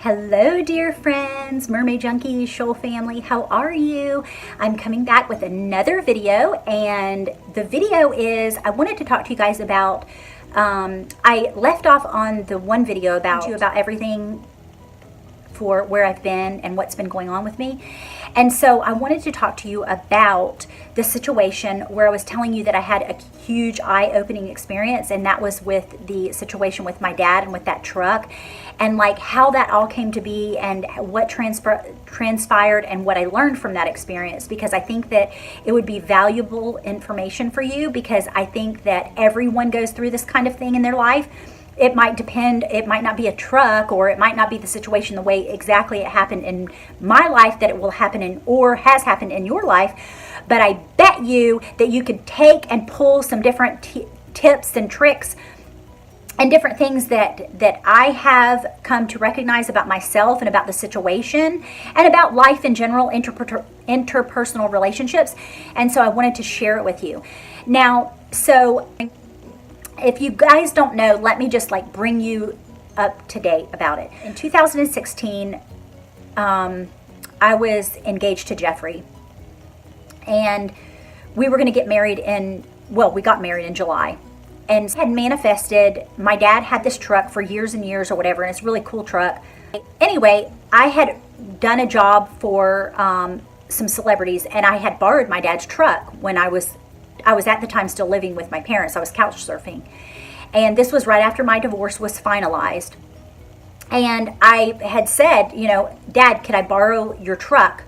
Hello, dear friends, Mermaid Junkie, Shoal family. How are you? I'm coming back with another video, and the video is I wanted to talk to you guys about. I left off on the one video about everything for where I've been and what's been going on with me. And so I wanted to talk to you about the situation where I was telling you that I had a huge eye-opening experience, and that was with the situation with my dad and with that truck, and like how that all came to be and what transpired and what I learned from that experience, because I think that it would be valuable information for you, because I think that everyone goes through this kind of thing in their life. It might depend, it might not be a truck, or it might not be the situation the way exactly it happened in my life that it will happen in or has happened in your life. But I bet you that you could take and pull some different tips and tricks and different things that I have come to recognize about myself and about the situation and about life in general, interpersonal relationships. And so I wanted to share it with you. Now, so if you guys don't know, let me just like bring you up to date about it. In 2016, I was engaged to Jeffrey, and we were going to get married we got married in July, and had manifested. My dad had this truck for years and years or whatever, and it's a really cool truck. Anyway, I had done a job for some celebrities, and I had borrowed my dad's truck when I was at the time still living with my parents. I was couch surfing. And this was right after my divorce was finalized. And I had said, Dad, could I borrow your truck?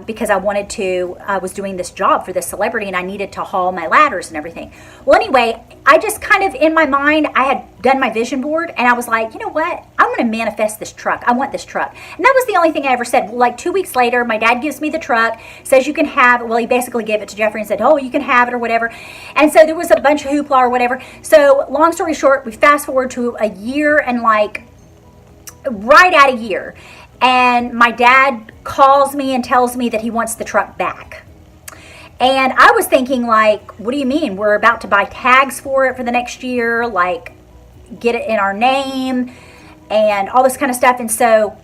Because I was doing this job for this celebrity, and I needed to haul my ladders and everything. Well, anyway, I just kind of, in my mind, I had done my vision board, and I was like, you know what? I'm going to manifest this truck. I want this truck. And that was the only thing I ever said. Well, like 2 weeks later, my dad gives me the truck, says you can have it. Well, he basically gave it to Jeffrey and said, oh, you can have it or whatever. And so there was a bunch of hoopla or whatever. So long story short, we fast forward to a year and like right at a year. And my dad calls me and tells me that he wants the truck back. And I was thinking, like, what do you mean? We're about to buy tags for it for the next year, like, get it in our name and all this kind of stuff. And so,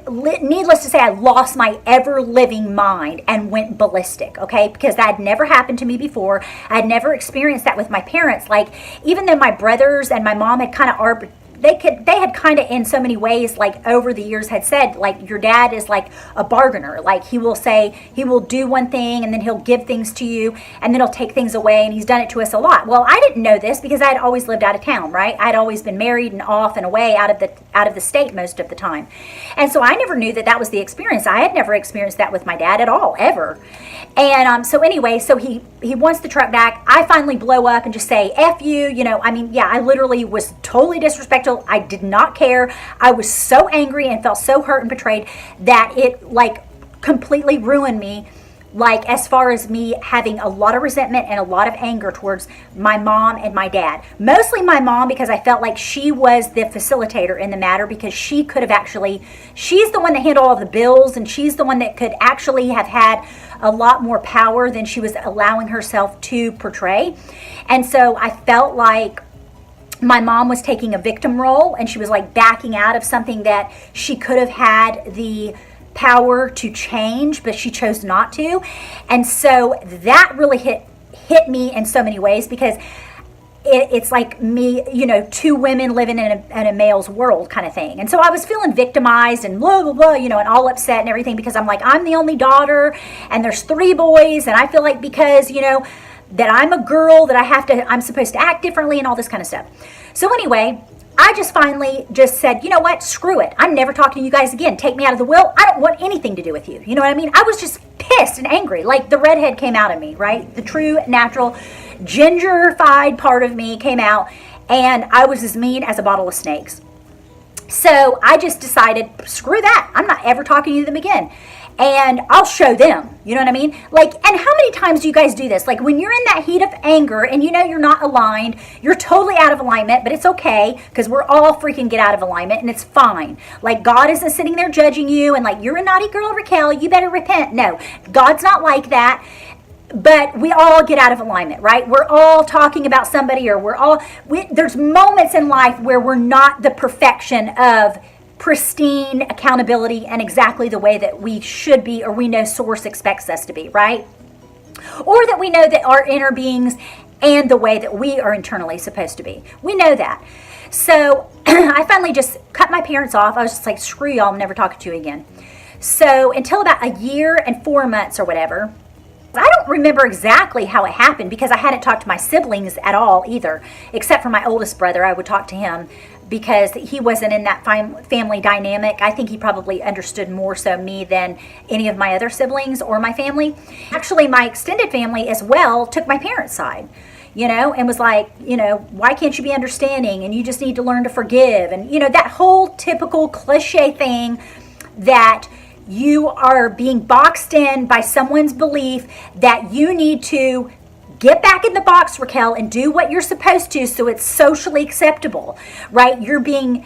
needless to say, I lost my ever-living mind and went ballistic, okay? Because that had never happened to me before. I had never experienced that with my parents. Like, even though my brothers and my mom had kind of they had kind of in so many ways, like over the years had said, like, your dad is like a bargainer. Like, he will do one thing and then he'll give things to you and then he'll take things away, and he's done it to us a lot. Well, I didn't know this because I had always lived out of town, right? I'd always been married and off and away out of the state most of the time. And so I never knew that was the experience. I had never experienced that with my dad at all, ever. And so anyway, so he wants the truck back. I finally blow up and just say, F you, I literally was totally disrespectful. I did not care. I was so angry and felt so hurt and betrayed that it like completely ruined me, like as far as me having a lot of resentment and a lot of anger towards my mom and my dad. Mostly my mom, because I felt like she was the facilitator in the matter, because she could have she's the one that handled all the bills, and she's the one that could actually have had a lot more power than she was allowing herself to portray. And so I felt like my mom was taking a victim role, and she was like backing out of something that she could have had the power to change, but she chose not to. And so that really hit me in so many ways, because it's like me, two women living in a male's world kind of thing. And so I was feeling victimized and blah, blah, blah, and all upset and everything, because I'm like, I'm the only daughter and there's 3 boys. And I feel like because, that I'm a girl, that I'm supposed to act differently and all this kind of stuff. So anyway, I just finally just said, you know what, screw it. I'm never talking to you guys again. Take me out of the will. I don't want anything to do with you. You know what I mean? I was just pissed and angry. Like the redhead came out of me, right? The true, natural, gingerfied part of me came out, and I was as mean as a bottle of snakes. So I just decided, screw that. I'm not ever talking to them again. And I'll show them, you know what I mean? Like, and how many times do you guys do this? Like when you're in that heat of anger and you're not aligned, you're totally out of alignment, but it's okay, because we're all freaking get out of alignment, and it's fine. Like, God isn't sitting there judging you and like, you're a naughty girl, Raquel, you better repent. No, God's not like that. But we all get out of alignment, right? We're all talking about somebody, or there's moments in life where we're not the perfection of pristine accountability and exactly the way that we should be, or we know source expects us to be, right? Or that we know that our inner beings and the way that we are internally supposed to be. We know that. So I finally just cut my parents off. I was just like, screw y'all, I'm never talking to you again. So until about a year and 4 months or whatever, I don't remember exactly how it happened because I hadn't talked to my siblings at all either, except for my oldest brother. I would talk to him because he wasn't in that family dynamic. I think he probably understood more so me than any of my other siblings or my family. Actually, my extended family as well took my parents' side, you know, and was like, you know, why can't you be understanding? And you just need to learn to forgive. And, you know, that whole typical cliche thing that you are being boxed in by someone's belief that you need to get back in the box, Raquel, and do what you're supposed to so it's socially acceptable, right? You're being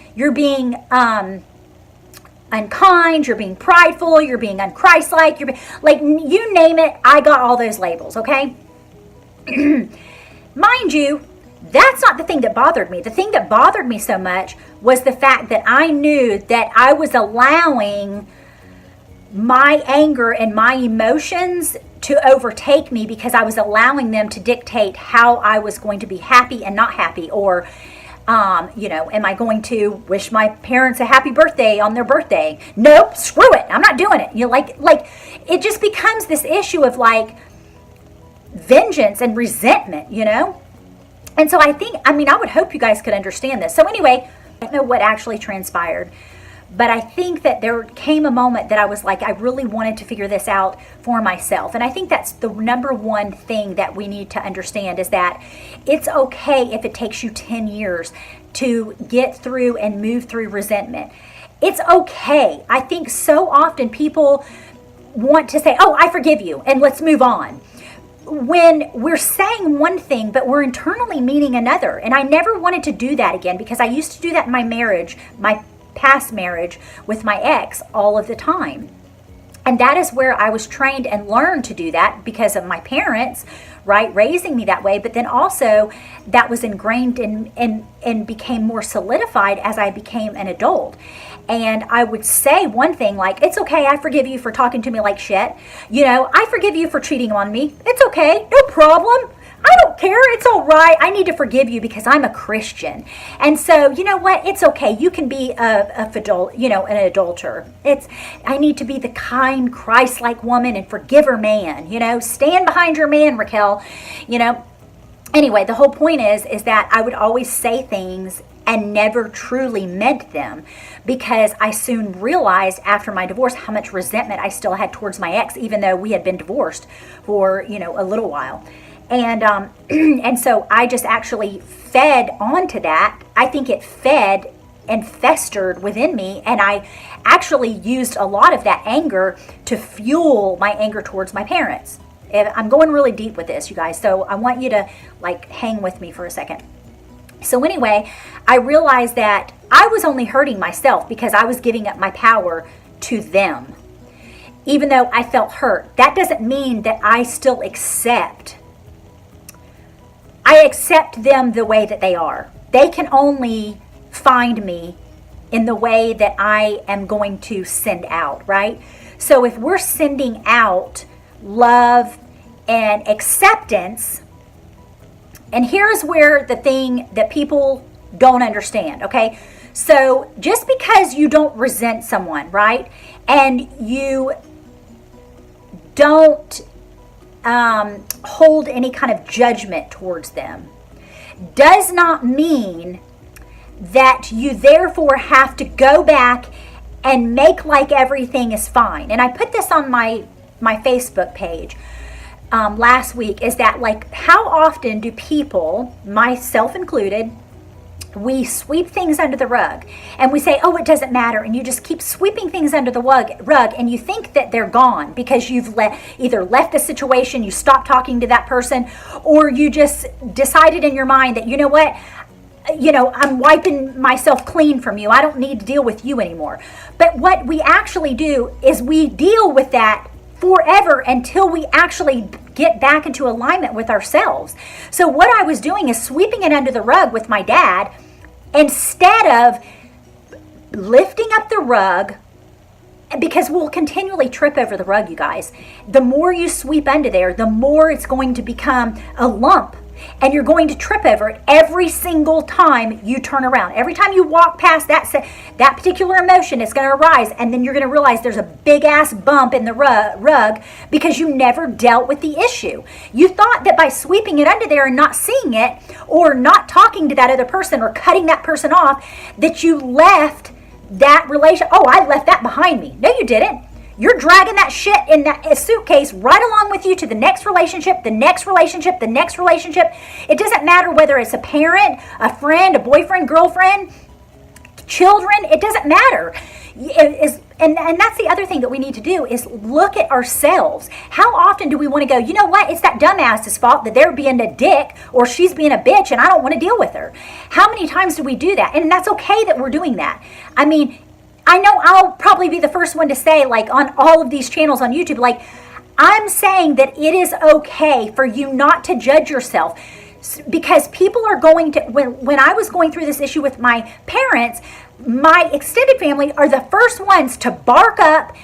unkind, you're being prideful, you're being unchristlike, like, you name it, I got all those labels, okay? Mind you, that's not the thing that bothered me. The thing that bothered me so much was the fact that I knew that I was allowing my anger and my emotions to overtake me because I was allowing them to dictate how I was going to be happy and not happy, or you know, am I going to wish my parents a happy birthday on their birthday? Nope, screw it, I'm not doing it. You know, like it just becomes this issue of like vengeance and resentment, you know? And so I would hope you guys could understand this. So anyway, I don't know what actually transpired. But I think that there came a moment that I was like, I really wanted to figure this out for myself. And I think that's the number one thing that we need to understand, is that it's okay if it takes you 10 years to get through and move through resentment. It's okay. I think so often people want to say, oh, I forgive you, and let's move on, when we're saying one thing, but we're internally meaning another. And I never wanted to do that again, because I used to do that in my marriage, my past marriage with my ex, all of the time. And that is where I was trained and learned to do that because of my parents, right, raising me that way. But then also that was ingrained and became more solidified as I became an adult. And I would say one thing like, it's okay, I forgive you for talking to me like shit. You know, I forgive you for cheating on me. It's okay, no problem. I don't care. It's all right. I need to forgive you because I'm a Christian. And so, you know what? It's okay. You can be an adulterer. I need to be the kind, Christ-like woman and forgiver man. You know, stand behind your man, Raquel. You know. Anyway, the whole point is that I would always say things and never truly meant them, because I soon realized after my divorce how much resentment I still had towards my ex, even though we had been divorced for, you know, a little while. And and so I just actually fed onto that. I think it fed and festered within me, and I actually used a lot of that anger to fuel my anger towards my parents. And I'm going really deep with this, you guys, so I want you to like hang with me for a second. So anyway, I realized that I was only hurting myself because I was giving up my power to them. Even though I felt hurt, that doesn't mean that I still accept them the way that they are. They can only find me in the way that I am going to send out, right? So if we're sending out love and acceptance, and here's where the thing that people don't understand, okay? So just because you don't resent someone, right? And you don't hold any kind of judgment towards them, does not mean that you therefore have to go back and make like everything is fine. And I put this on my Facebook page last week, is that like, how often do people, myself included, we sweep things under the rug and we say, oh, it doesn't matter. And you just keep sweeping things under the rug and you think that they're gone because you've either left the situation, you stopped talking to that person, or you just decided in your mind that, you know what, you know, I'm wiping myself clean from you. I don't need to deal with you anymore. But what we actually do is we deal with that forever until we actually get back into alignment with ourselves. So what I was doing is sweeping it under the rug with my dad, instead of lifting up the rug, because we'll continually trip over the rug, you guys. The more you sweep under there, the more it's going to become a lump. And you're going to trip over it every single time you turn around. Every time you walk past that particular emotion, it's going to arise. And then you're going to realize there's a big ass bump in the rug because you never dealt with the issue. You thought that by sweeping it under there and not seeing it, or not talking to that other person, or cutting that person off, that you left that relation. Oh, I left that behind me. No, you didn't. You're dragging that shit in that suitcase right along with you to the next relationship, the next relationship, the next relationship. It doesn't matter whether it's a parent, a friend, a boyfriend, girlfriend, children. It doesn't matter. And that's the other thing that we need to do is look at ourselves. How often do we want to go, you know what, it's that dumbass's fault that they're being a dick or she's being a bitch and I don't want to deal with her. How many times do we do that? And that's okay that we're doing that. I mean, I know I'll probably be the first one to say, like, on all of these channels on YouTube, like, I'm saying that it is okay for you not to judge yourself, because people are going to, when I was going through this issue with my parents, my extended family are the first ones to bark up,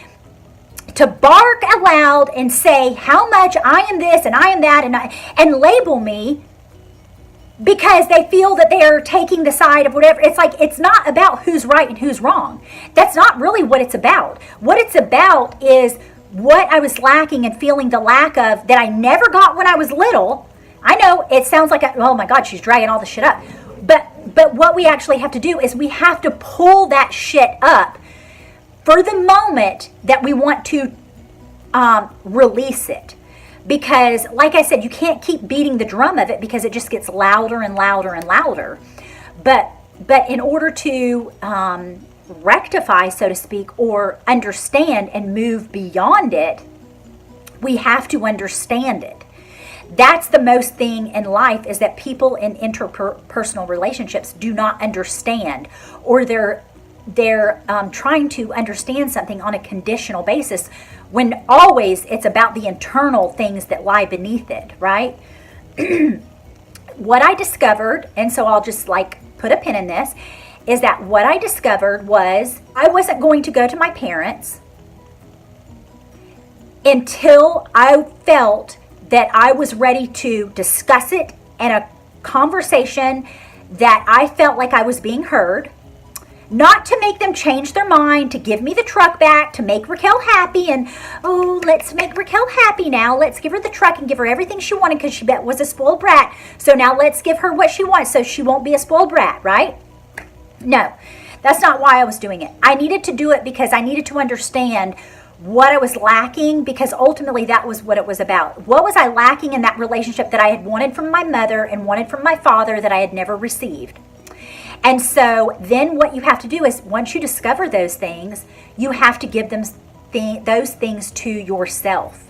to bark aloud and say how much I am this and I am that, and label me, because they feel that they are taking the side of whatever. It's like, it's not about who's right and who's wrong. That's not really what it's about. What it's about is what I was lacking and feeling the lack of that I never got when I was little. I know it sounds like, oh my God, she's dragging all the shit up. But what we actually have to do is we have to pull that shit up for the moment that we want to release it. Because, like I said, you can't keep beating the drum of it because it just gets louder and louder and louder. But in order to rectify, so to speak, or understand and move beyond it, we have to understand it. That's the most thing in life, is that people in interpersonal relationships do not understand, or they're trying to understand something on a conditional basis, when always it's about the internal things that lie beneath it, right? What I discovered, and so I'll just like put a pin in this, is that what I discovered was I wasn't going to go to my parents until I felt that I was ready to discuss it in a conversation that I felt like I was being heard. Not to make them change their mind, to give me the truck back, to make Raquel happy, and, oh, let's make Raquel happy now. Let's give her the truck and give her everything she wanted because she was a spoiled brat. So now let's give her what she wants so she won't be a spoiled brat, right? No, that's not why I was doing it. I needed to do it because I needed to understand what I was lacking, because ultimately that was what it was about. What was I lacking in that relationship that I had wanted from my mother and wanted from my father that I had never received? And so then what you have to do is, once you discover those things, you have to give them those things to yourself.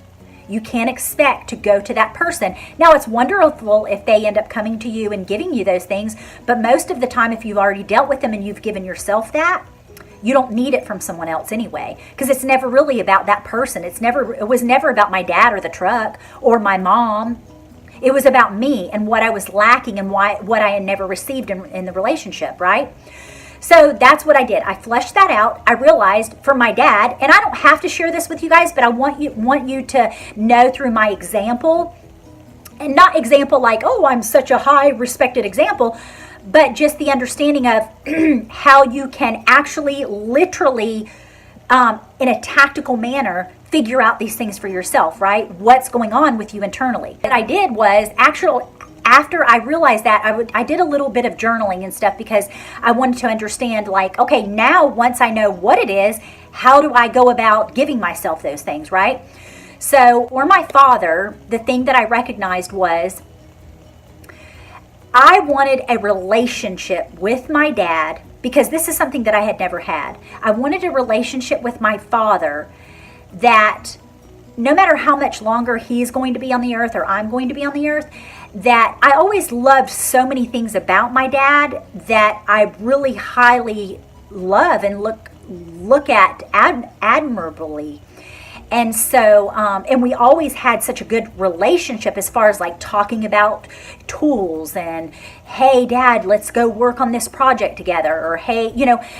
You can't expect to go to that person. Now, it's wonderful if they end up coming to you and giving you those things, but most of the time, if you've already dealt with them and you've given yourself that, you don't need it from someone else anyway, because it's never really about that person. It was never about my dad or the truck or my mom. It was about me and what I was lacking and what I had never received in the relationship, right? So that's what I did. I fleshed that out. I realized for my dad, and I don't have to share this with you guys, but I want you to know through my example, and not example like, oh, I'm such a high respected example, but just the understanding of how you can actually literally, in a tactical manner, figure out these things for yourself, right? What's going on with you internally. What I did was, actually, after I realized that, I did a little bit of journaling and stuff, because I wanted to understand, like, okay, now once I know what it is, how do I go about giving myself those things, right? So for my father, the thing that I recognized was, I wanted a relationship with my dad, because this is something that I had never had. I wanted a relationship with my father that no matter how much longer he's going to be on the earth or I'm going to be on the earth, that I always loved so many things about my dad that I really highly love and look at admirably. And so, and we always had such a good relationship as far as like talking about tools and, hey, Dad, let's go work on this project together. Or, hey,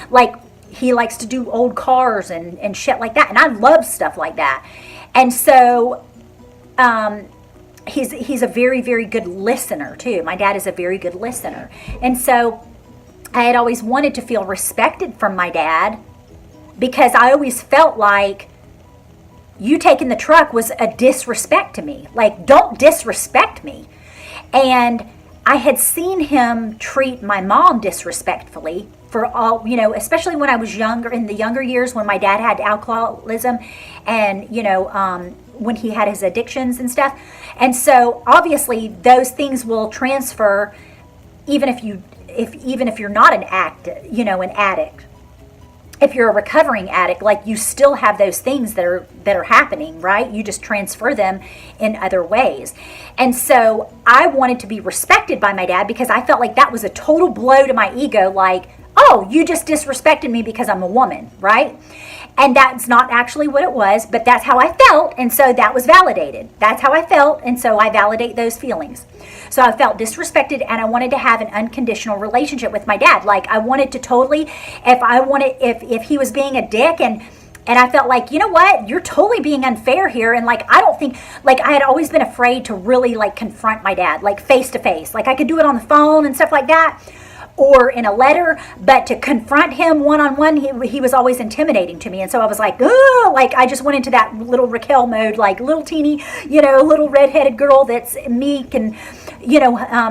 like he likes to do old cars and shit like that. And I love stuff like that. And so he's a very, very good listener too. My dad is a very good listener. And so I had always wanted to feel respected from my dad, because I always felt like you taking the truck was a disrespect to me. Like, don't disrespect me. And I had seen him treat my mom disrespectfully for all, especially when I was younger, in the younger years when my dad had alcoholism and, when he had his addictions and stuff. And so obviously those things will transfer even if you're not an addict. If you're a recovering addict, like, you still have those things that are happening, right? You just transfer them in other ways. And so I wanted to be respected by my dad, because I felt like that was a total blow to my ego. Like, oh, you just disrespected me because I'm a woman, right? And that's not actually what it was, but that's how I felt. And so that was validated. That's how I felt. And so I validate those feelings. So I felt disrespected, and I wanted to have an unconditional relationship with my dad. Like, I wanted to totally, if he was being a dick, and I felt like, you know what, you're totally being unfair here. And like, I don't think, like, I had always been afraid to really like confront my dad, like face to face. Like, I could do it on the phone and stuff like that, or in a letter, but to confront him one-on-one, he was always intimidating to me. And so I was like, oh, like, I just went into that little Raquel mode, like little teeny, little redheaded girl that's meek and,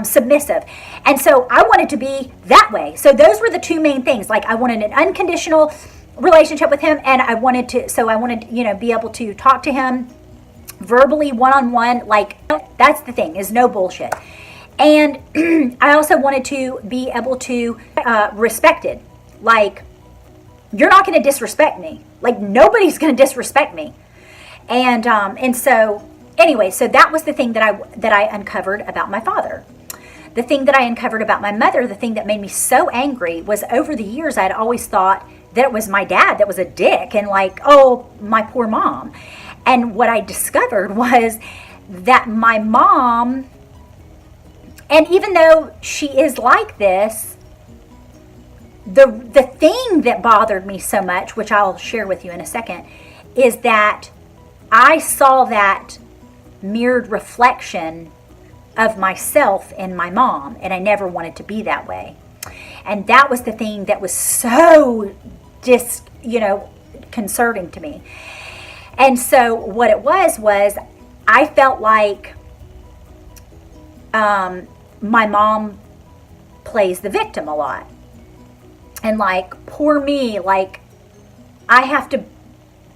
submissive. And so I wanted to be that way. So those were the two main things. Like, I wanted an unconditional relationship with him, and I wanted to be able to talk to him verbally, one-on-one. Like, that's the thing, is no bullshit. And I also wanted to be able to respected. Like, you're not going to disrespect me. Like, nobody's going to disrespect me. And so anyway, so that was the thing that I uncovered about my father. The thing that I uncovered about my mother, the thing that made me so angry, was over the years I'd always thought that it was my dad that was a dick, and like, oh, my poor mom. And what I discovered was that my mom, and even though she is like this, the thing that bothered me so much, which I'll share with you in a second, is that I saw that mirrored reflection of myself in my mom, and I never wanted to be that way. And that was the thing that was so concerning to me. And so what it was I felt like my mom plays the victim a lot. And like, poor me, like, I have to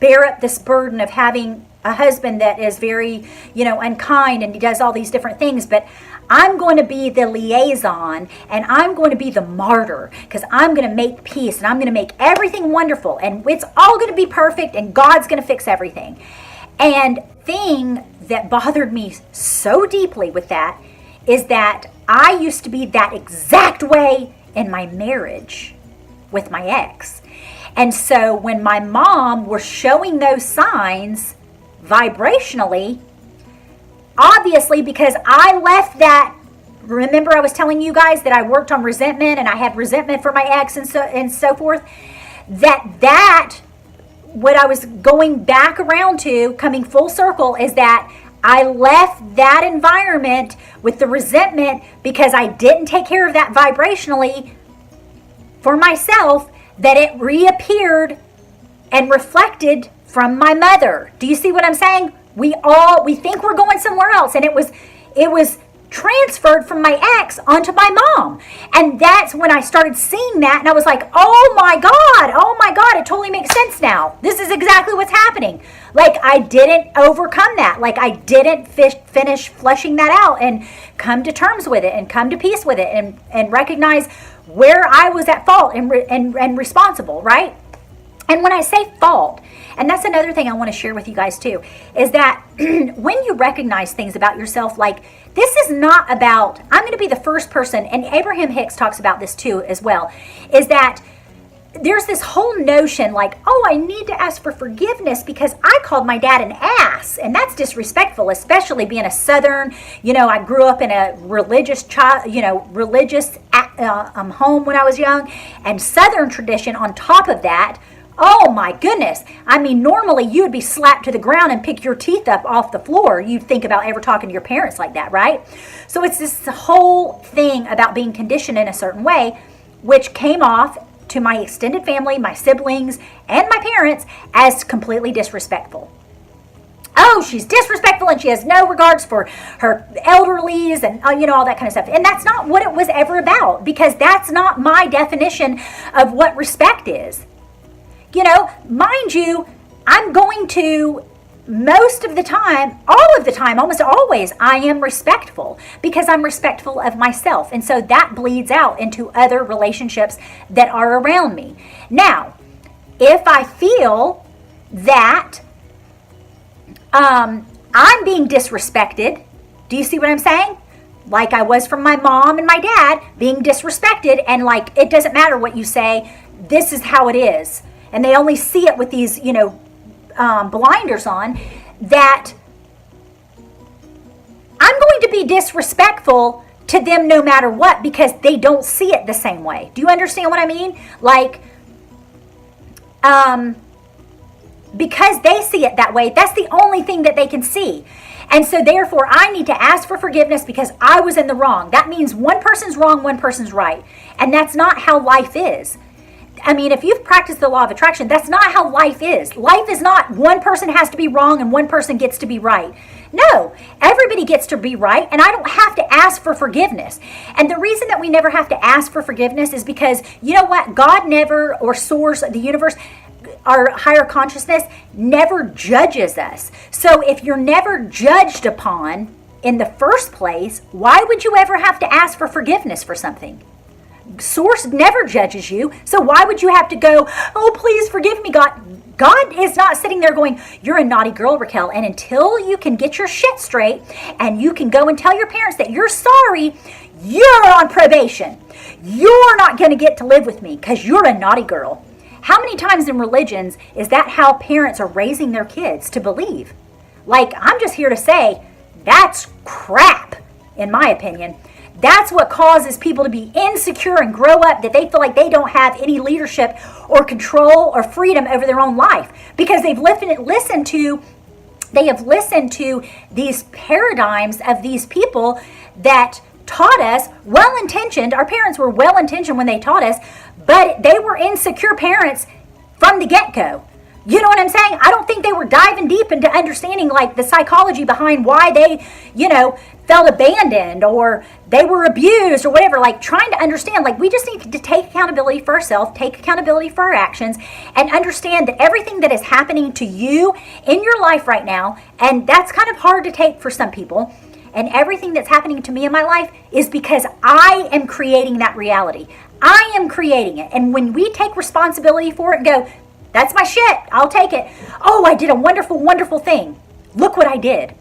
bear up this burden of having a husband that is very, unkind, and he does all these different things, but I'm going to be the liaison, and I'm going to be the martyr, because I'm going to make peace, and I'm going to make everything wonderful, and it's all going to be perfect, and God's going to fix everything. And thing that bothered me so deeply with that is that I used to be that exact way in my marriage with my ex. And so when my mom was showing those signs vibrationally, obviously, because I left that, remember I was telling you guys that I worked on resentment, and I had resentment for my ex and so forth, that what I was going back around to, coming full circle, is that I left that environment with the resentment because I didn't take care of that vibrationally for myself, that it reappeared and reflected from my mother. Do you see what I'm saying? We think we're going somewhere else, and it was transferred from my ex onto my mom. And that's when I started seeing that, and I was like, oh my God, it totally makes sense now. This is exactly what's happening. Like, I didn't overcome that. Like, I didn't finish fleshing that out and come to terms with it and come to peace with it and recognize where I was at fault and responsible, right? And when I say fault, and that's another thing I want to share with you guys too, is that when you recognize things about yourself, like, this is not about, I'm going to be the first person, and Abraham Hicks talks about this too as well, is that there's this whole notion like, oh, I need to ask for forgiveness because I called my dad an ass, and that's disrespectful, especially being a Southern, I grew up in a religious home when I was young, and Southern tradition on top of that. Oh my goodness. I mean, normally you would be slapped to the ground and pick your teeth up off the floor. You'd think about ever talking to your parents like that, right? So it's this whole thing about being conditioned in a certain way, which came off to my extended family, my siblings, and my parents as completely disrespectful. Oh, she's disrespectful and she has no regards for her elderlies and, all that kind of stuff. And that's not what it was ever about, because that's not my definition of what respect is. Mind you, I'm going to, most of the time, all of the time, almost always, I am respectful because I'm respectful of myself. And so that bleeds out into other relationships that are around me. Now, if I feel that I'm being disrespected, do you see what I'm saying? Like I was from my mom and my dad being disrespected, and like, it doesn't matter what you say, this is how it is. And they only see it with these, blinders on, that I'm going to be disrespectful to them no matter what because they don't see it the same way. Do you understand what I mean? Like, because they see it that way, that's the only thing that they can see. And so therefore, I need to ask for forgiveness because I was in the wrong. That means one person's wrong, one person's right. And that's not how life is. I mean, if you've practiced the law of attraction, that's not how life is. Life is not one person has to be wrong and one person gets to be right. No, everybody gets to be right, and I don't have to ask for forgiveness. And the reason that we never have to ask for forgiveness is because, you know what? God never, or source, the universe, our higher consciousness, never judges us. So if you're never judged upon in the first place, why would you ever have to ask for forgiveness for something? Source never judges you, so why would you have to go, oh, please forgive me, God? God is not sitting there going, you're a naughty girl, Raquel, and until you can get your shit straight and you can go and tell your parents that you're sorry, you're on probation. You're not going to get to live with me because you're a naughty girl. How many times in religions is that how parents are raising their kids to believe? Like, I'm just here to say, that's crap, in my opinion. That's what causes people to be insecure and grow up, that they feel like they don't have any leadership or control or freedom over their own life because they've listened to these paradigms of these people that taught us, well-intentioned. Our parents were well-intentioned when they taught us, but they were insecure parents from the get-go. You know what I'm saying? I don't think they were diving deep into understanding like the psychology behind why they, felt abandoned or they were abused or whatever. Like trying to understand, like we just need to take accountability for ourselves, take accountability for our actions, and understand that everything that is happening to you in your life right now, and that's kind of hard to take for some people, and everything that's happening to me in my life is because I am creating that reality. I am creating it. And when we take responsibility for it and go, that's my shit, I'll take it. Oh, I did a wonderful, wonderful thing. Look what I did.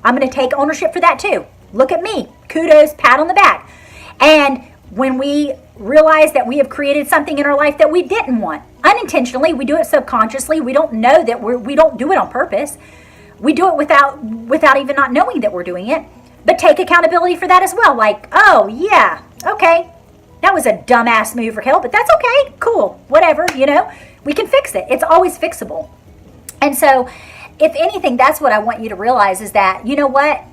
I'm going to take ownership for that too. Look at me. Kudos, pat on the back. And when we realize that we have created something in our life that we didn't want, unintentionally, we do it subconsciously. We don't know that we don't do it on purpose. We do it without even not knowing that we're doing it. But take accountability for that as well. Like, oh yeah, okay. That was a dumbass move, Raquel, but that's okay. Cool. Whatever, we can fix it. It's always fixable. And so, if anything, that's what I want you to realize is that, you know what?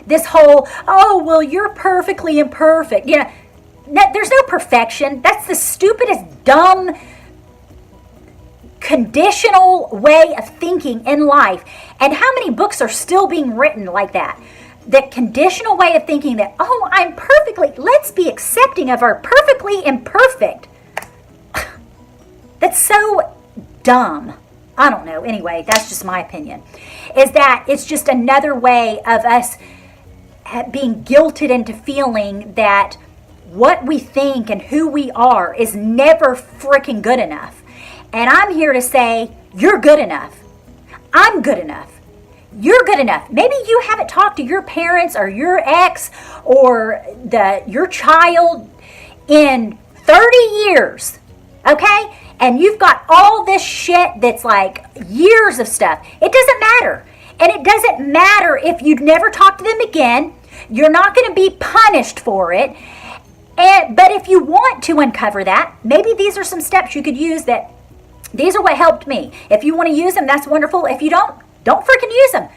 This whole, oh, well, you're perfectly imperfect. There's no perfection. That's the stupidest, dumb, conditional way of thinking in life. And how many books are still being written like that? That conditional way of thinking that, oh, let's be accepting of our perfectly imperfect. That's so dumb. I don't know. Anyway, that's just my opinion. Is that it's just another way of us being guilted into feeling that what we think and who we are is never freaking good enough. And I'm here to say, you're good enough. I'm good enough. You're good enough. Maybe you haven't talked to your parents or your ex or your child in 30 years. Okay? And you've got all this shit that's like years of stuff. It doesn't matter. And it doesn't matter if you'd never talk to them again. You're not going to be punished for it. But if you want to uncover that, maybe these are some steps you could use that these are what helped me. If you want to use them, that's wonderful. If you don't freaking use them.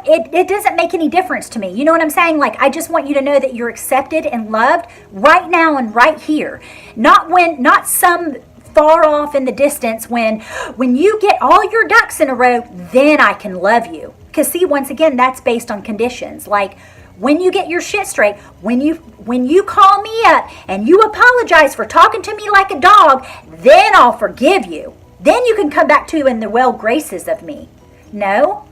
It doesn't make any difference to me. You know what I'm saying? Like, I just want you to know that you're accepted and loved right now and right here. Not some far off in the distance when you get all your ducks in a row, then I can love you. Because see, once again, that's based on conditions. Like, when you get your shit straight, when you call me up and you apologize for talking to me like a dog, then I'll forgive you. Then you can come back to in the well graces of me. No,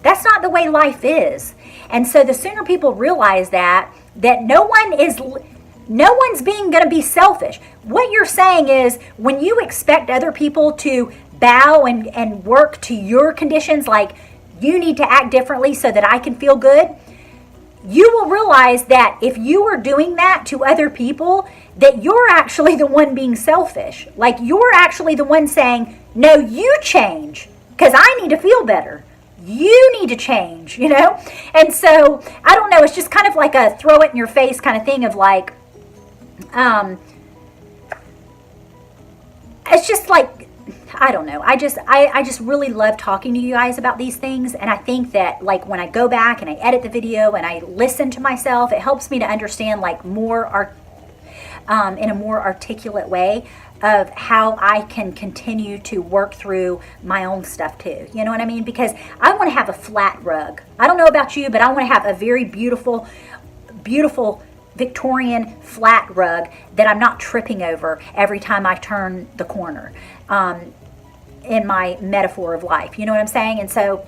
that's not the way life is. And so the sooner people realize that no one's being going to be selfish. What you're saying is, when you expect other people to bow and work to your conditions, like you need to act differently so that I can feel good, you will realize that if you are doing that to other people, that you're actually the one being selfish. Like, you're actually the one saying, no, you change, because I need to feel better. You need to change, you know? And so, I don't know, it's just kind of like a throw it in your face kind of thing of like, it's just like, I don't know. I just really love talking to you guys about these things. And I think that, like, when I go back and I edit the video and I listen to myself, it helps me to understand, like, more in a more articulate way of how I can continue to work through my own stuff too. You know what I mean? Because I want to have a flat rug. I don't know about you, but I want to have a very beautiful, beautiful Victorian flat rug that I'm not tripping over every time I turn the corner. In my metaphor of life, you know what I'm saying? And so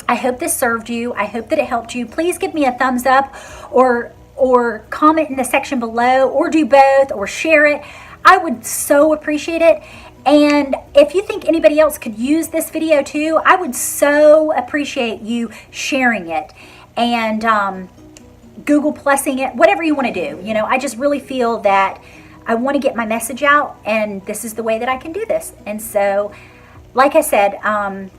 I hope this served you. I hope that it helped you. Please give me a thumbs up or comment in the section below, or do both, or share it. I would so appreciate it. And if you think anybody else could use this video too, I would so appreciate you sharing it and Google Plusing it, whatever you want to do. You know, I just really feel that I want to get my message out, and this is the way that I can do this. And so, like I said, I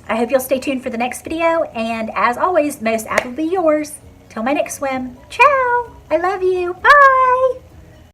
hope you'll stay tuned for the next video. And as always, most avidly yours. Till my next swim. Ciao. I love you. Bye.